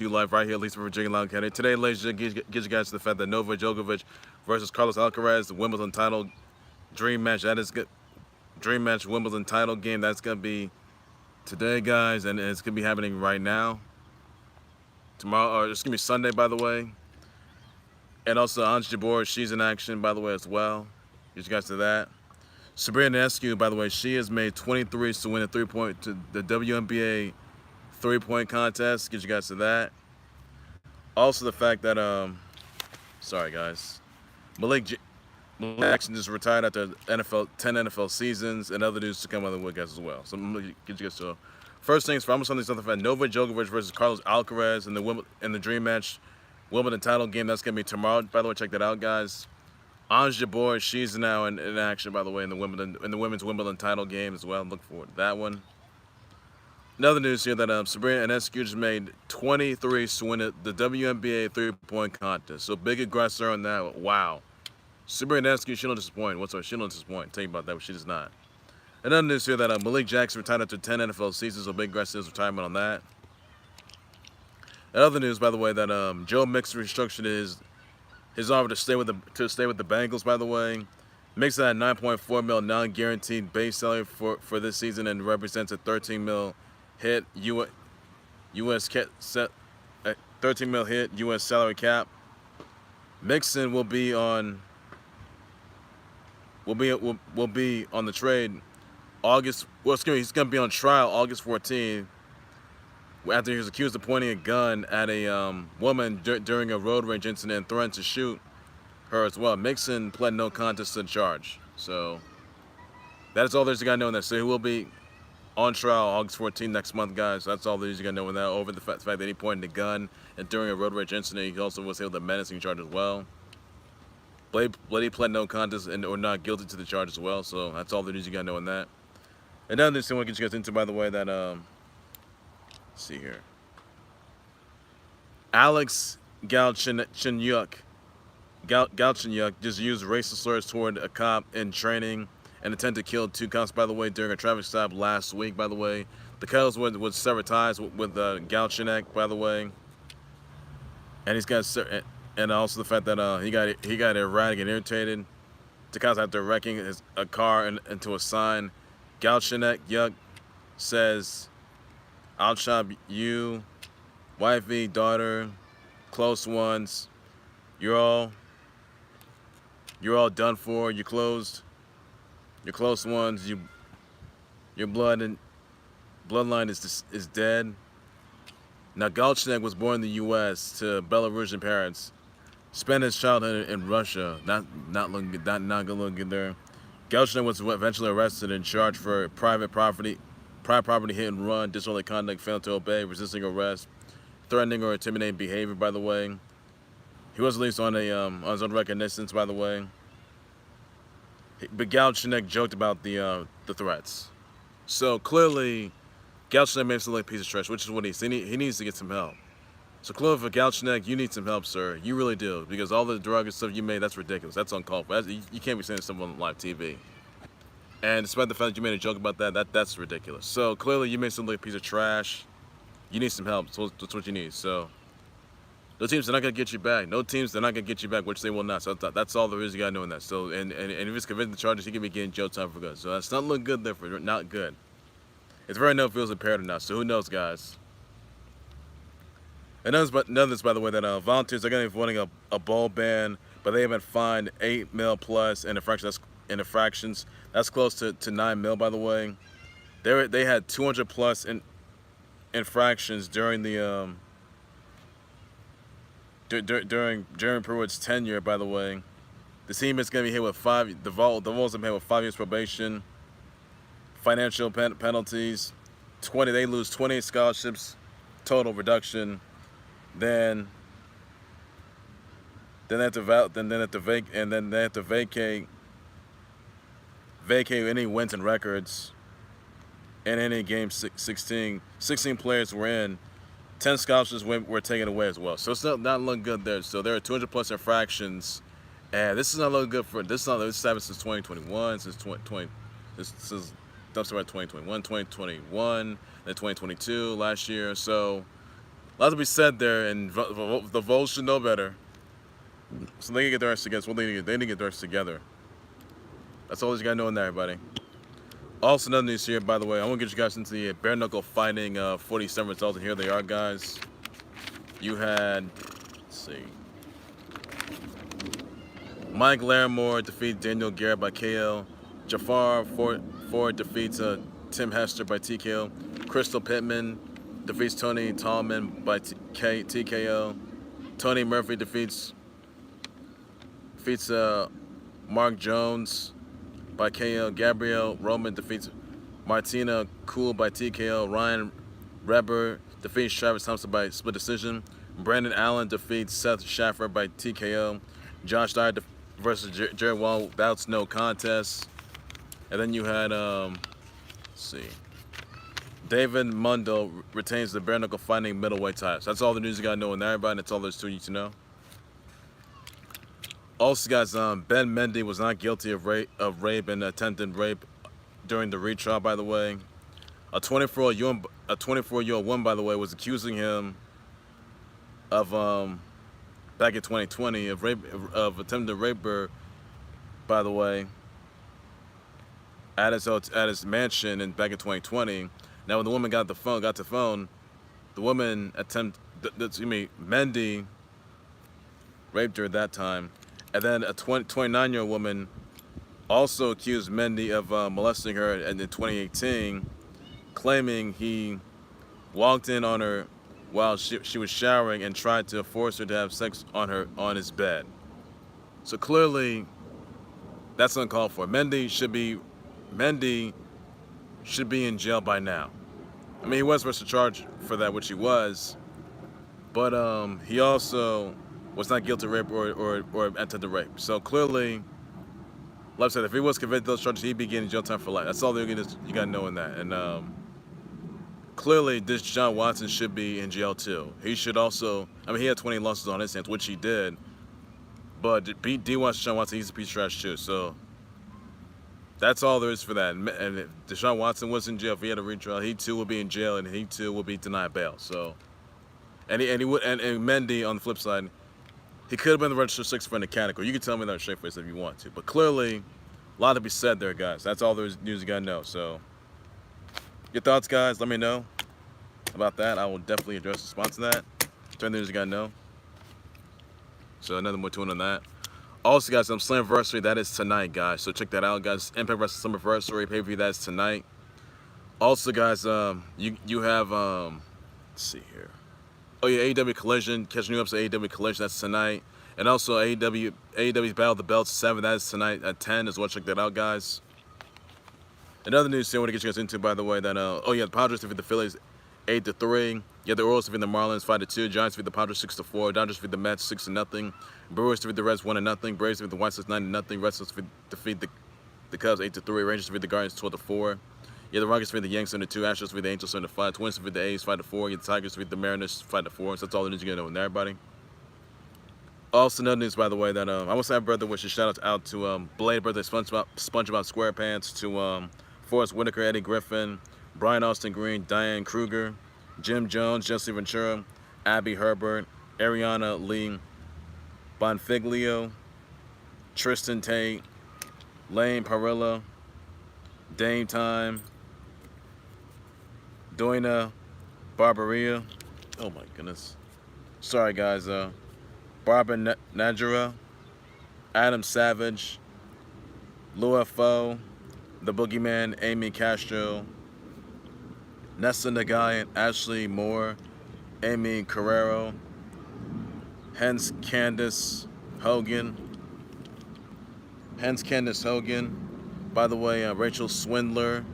you live right here, at least for Virginia Loud County. Today, ladies and gentlemen, get you guys to the fact that Novak Djokovic versus Carlos Alcaraz, the Wimbledon title dream match. That is good. Dream match Wimbledon title game. That's gonna be today, guys, and it's gonna be happening right now. Tomorrow, or it's gonna be Sunday, by the way. And also, Ange Jabeur, she's in action, by the way, as well. Get you guys to that. Sabrina Ionescu, by the way, she has made 23 to win a three-point to the WNBA three-point contest. Get you guys to that. Also, the fact that sorry guys, Malik Jackson just retired after 10 NFL seasons, and other news to come on the week guys as well. So I'm gonna get you guys to first things first. I'm gonna something about Novak Djokovic versus Carlos Alcaraz in the dream match Wimbledon title game. That's gonna be tomorrow. By the way, check that out, guys. Ange Jabeur, she's now in action, by the way, in the women's Wimbledon title game as well. Look forward to that one. Another news here that Sabrina Ionescu just made 23 to win the WNBA three-point contest. So big aggressor on that. Wow. Sabrina Ionescu, she don't disappoint whatsoever. She don't disappoint. Tell you about that, but she does not. Another news here that Malik Jackson retired after 10 NFL seasons. So big aggressive retirement on that. Another news, by the way, that Joe Mixon restructured his offer to stay with the Bengals. By the way, Mixon had 9.4 mil non-guaranteed base salary for this season and represents a 13 mil hit U.S. 13 mil hit U.S. salary cap. Mixon will be on the trade August. Well, he's going to be on trial August 14th after he was accused of pointing a gun at a woman during a road rage incident and threatened to shoot her as well. Mixon pled no contest to the charge. So that is all there's got to know in that. So he will be on trial August 14th next month, guys. That's all there's got to know in that. Over the fact that he pointed a gun and during a road rage incident, he also was held with a menacing charge as well. Blady pled no contest or not guilty to the charge as well. So that's all the news you got to know in that. Another news I want to get you guys into, by the way, that let's see here. Alex Galchenyuk just used racist slurs toward a cop in training and attempted to kill two cops, by the way, during a traffic stop last week, by the way. The Coyotes would sever ties with Galchenyuk, by the way. And he's got, and also the fact that he got erratic and irritated. The cops after wrecking a car into a sign. Galchenyuk says, "I'll chop you, wifey, daughter, close ones. You're all done for. You're closed. Your close ones. Your bloodline is dead." Now, Galchenyuk was born in the U.S. to Belarusian parents. Spent his childhood in Russia. Not good looking there. Galchenyuk was eventually arrested and charged for private property hit and run, disorderly conduct, failing to obey, resisting arrest, threatening or intimidating behavior. By the way, he was released on his own recognizance. By the way, but Galchenyuk joked about the threats. So clearly, Galchenyuk made him look like a piece of trash, which is what he needs to get some help. So clearly, for Galchenyuk, you need some help, sir. You really do, because all the drug and stuff you made, that's ridiculous. That's uncalled for. You can't be saying stuff on live TV. And despite the fact that you made a joke about that's ridiculous. So clearly, you made something like a piece of trash. You need some help. So that's what you need. So those teams are not gonna get you back. No teams they're not gonna get you back, which they will not. So that's all there is. You gotta know in that. So and if he's convicted of the charges, he can be getting jail time for good. So that's not looking good there for not good. It's very no if it was impaired or not. So who knows, guys? And nothing's by the way that volunteers are going to be voting a ball ban, but they have been fined 8 mil plus in infractions. That's close to 9 mil, by the way. They had 200 plus infractions during the during Pruitt's tenure. By the way, the team is going to be hit with the Vols have been hit with 5 years probation, financial penalties, they lose 28 scholarships, total reduction. Then they have to vacate any wins and records in any game. 16 players were in. 10 scholarships were taken away as well. So it's not looking good there. So there are 200 plus infractions, and this is not looking good for this. This happened since 2021, since 2020. This is about 2021, 2021, then 2022 last year. So A lot to be said there, and the Vols should know better. So they need to get their ass together. They need to get their ass together. That's all you got to know in there, everybody. Also, another news here, by the way. I want to get you guys into the bare knuckle fighting 47 results, and here they are, guys. You had, let's see, Mike Larimore defeats Daniel Garrett by KO. Jafar Ford defeats Tim Hester by TKO. Crystal Pittman defeats Tony Tallman by TKO. Tony Murphy defeats Mark Jones by KO. Gabrielle Roman defeats Martina Cool by TKO. Ryan Reber defeats Travis Thompson by split decision. Brandon Allen defeats Seth Schaffer by TKO. Josh Dyer versus Jared Wall, that's no contest. And then you had, let's see, David Mundo retains the bare knuckle fighting middleweight title. So that's all the news you gotta know in there, everybody. That's all there's to you to know. Also, guys, Ben Mendy was not guilty of rape and attempted rape during the retrial. By the way, a 24-year-old woman, by the way, was accusing him of back in 2020 of attempted rape her. By the way, at his mansion back in 2020. Now, when the woman got the phone, the woman Mendy raped her at that time. And then a 29-year-old woman also accused Mendy of molesting her in 2018, claiming he walked in on her while she was showering and tried to force her to have sex on his bed. So clearly, that's uncalled for. Mendy should be in jail by now. I mean, he was arrested charged for that, which he was, but he also was not guilty of rape or attempted rape. So clearly, like I said, if he was convicted of those charges, he'd be getting jail time for life. That's all you got to know in that. And clearly, this John Watson should be in jail too. He should also, I mean, he had 20 losses on his hands, which he did, but Deshaun Watson, he's a piece of trash too. So that's all there is for that. And if Deshaun Watson was in jail, if he had a retrial, he too will be in jail, and he too will be denied bail. So, and Mendy on the flip side, he could have been the registered sex offender category. You can tell me that straight face if you want to, but clearly, a lot to be said there, guys. That's all there's news you gotta know. So, your thoughts, guys? Let me know about that. I will definitely address the response to that. Turn the news you gotta know. So another more tune on that. Also, guys, Slammiversary, that is tonight, guys. So check that out, guys. Impact Wrestling Slammiversary pay-per-view, that is tonight. Also, guys, you have let's see here. Oh yeah, AEW Collision, catching you up to AEW Collision, that's tonight. And also AEW's Battle of the Belts 7, that is tonight at 10 as well. Check that out, guys. Another news thing I want to get you guys into, by the way, that oh yeah, the Padres defeat the Phillies 8-3. Yeah, the Orioles defeat the Marlins 5-2. Giants defeat the Padres 6-4. Dodgers defeat the Mets 6-0. Brewers defeat the Reds 1-0. Braves defeat the White Sox 9-0. Red Sox defeat the Cubs 8-3. Rangers defeat the Guardians 12-4. Yeah, the Rockets defeat the Yankees 7-2. Astros defeat the Angels 7-5. Twins defeat the A's 5-4. Yeah, the Tigers defeat the Mariners 5-4. So that's all the news you gotta know in there, everybody. Also, another news, by the way, that I want to say happy birthday wishes. Shout out to Blade birthday SpongeBob SquarePants, to Forrest Whitaker, Eddie Griffin, Brian Austin Green, Diane Kruger, Jim Jones, Jesse Ventura, Abby Herbert, Ariana Lee, Bonfiglio, Tristan Tate, Lane Parilla, Dame Time, Doina Barbaria. Oh my goodness. Sorry, guys. Barbara Najera, Adam Savage, Lua Fo, The Boogeyman, Amy Castro, Nessa Nagai, Ashley Moore, Amy Carrero, Hence Candace Hogan. By the way, Rachel Swindler,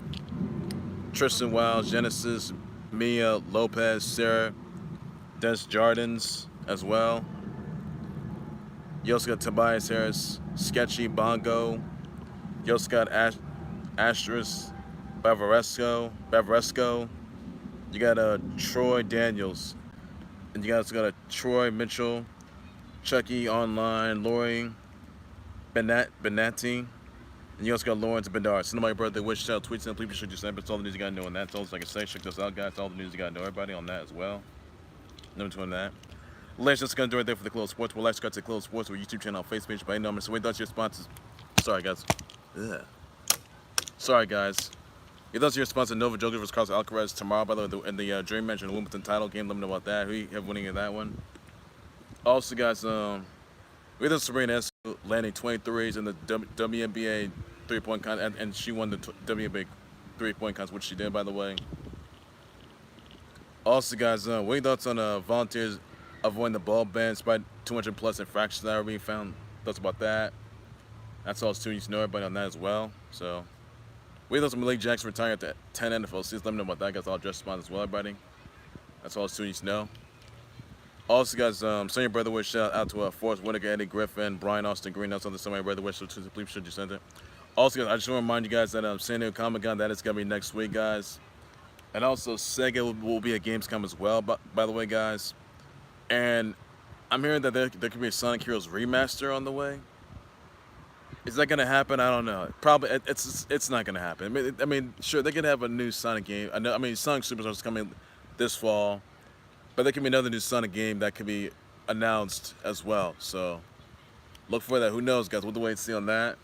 Tristan Wiles, Genesis, Mia Lopez, Sarah Desjardins as well. You also got Tobias Harris, Sketchy Bongo. You also got Astris Bavaresco. You got Troy Daniels. And you guys got Troy Mitchell, Chucky Online, Lori Benatti. And you also got Lawrence Bedard. Send my birthday wish, shout, tweets, and please be sure to send. That's all the news you gotta know on that. That's all I can say. Check this out, guys. All the news you gotta know, everybody, on that as well. Number 2 on that. Ladies, just gonna do it there for the Khalil Sports. We'll like to go to Khalil Sports or YouTube channel, Facebook page, by number. So wait, that's your sponsors. Sorry, guys. Ugh. Sorry, guys. It does your sponsor Novak Djokovic versus Carlos Alcaraz tomorrow, by the way, in the dream match in the Wimbledon title game. Let me know about that. Who you have winning in that one? Also, guys, we done Sabrina Ionescu landing 23s in the WNBA 3-point contest, and she won the WNBA 3-point contest, which she did, by the way. Also, guys, what are your thoughts on volunteers avoiding the ball ban despite 200 plus infractions that are being found? Thoughts about that? That's all students need to know, everybody on that as well. So, we thought Malik Jackson retiring after 10 NFL seasons. Let me know about that, guys. I'll address response as well, everybody. That's all students need to know. Also, guys, send your brother wish shout out to Forrest Whitaker, Eddie Griffin, Brian Austin Green. That's on the somebody brother wish. So please should you send it. Also, guys, I just want to remind you guys that San Diego Comic-Con, that is going to be next week, guys. And also, Sega will be at Gamescom as well, by the way, guys. And I'm hearing that there could be a Sonic Heroes remaster on the way. Is that gonna happen? I don't know. Probably it's not gonna happen. I mean, sure they could have a new Sonic game. I mean, Sonic Superstars is coming this fall, but there could be another new Sonic game that could be announced as well. So look for that. Who knows, guys? We'll have to wait and see on that.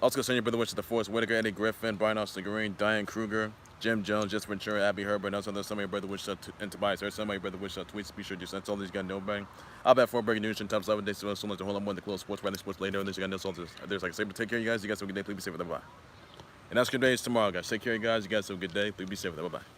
Also, send your brother wish to the Forrest Whitaker, Eddie Griffin, Brian Austin Green, Diane Kruger, Jim Jones, Jess Ventura, Abby Herbert, and also some of your brother wish and Tobias. There's some of your brother wish tweets. Be sure to send all these guys know bang. I'll bet for breaking news and top 7 days. So much to hold on more than the Khalil Sports, Friday Sports later. And this you got no there's like say, but take care, you guys. You guys have a good day. Please be safe with them. Bye. And that's good days tomorrow, guys. Take care, you guys. You guys have a good day. Please be safe with them. Bye bye.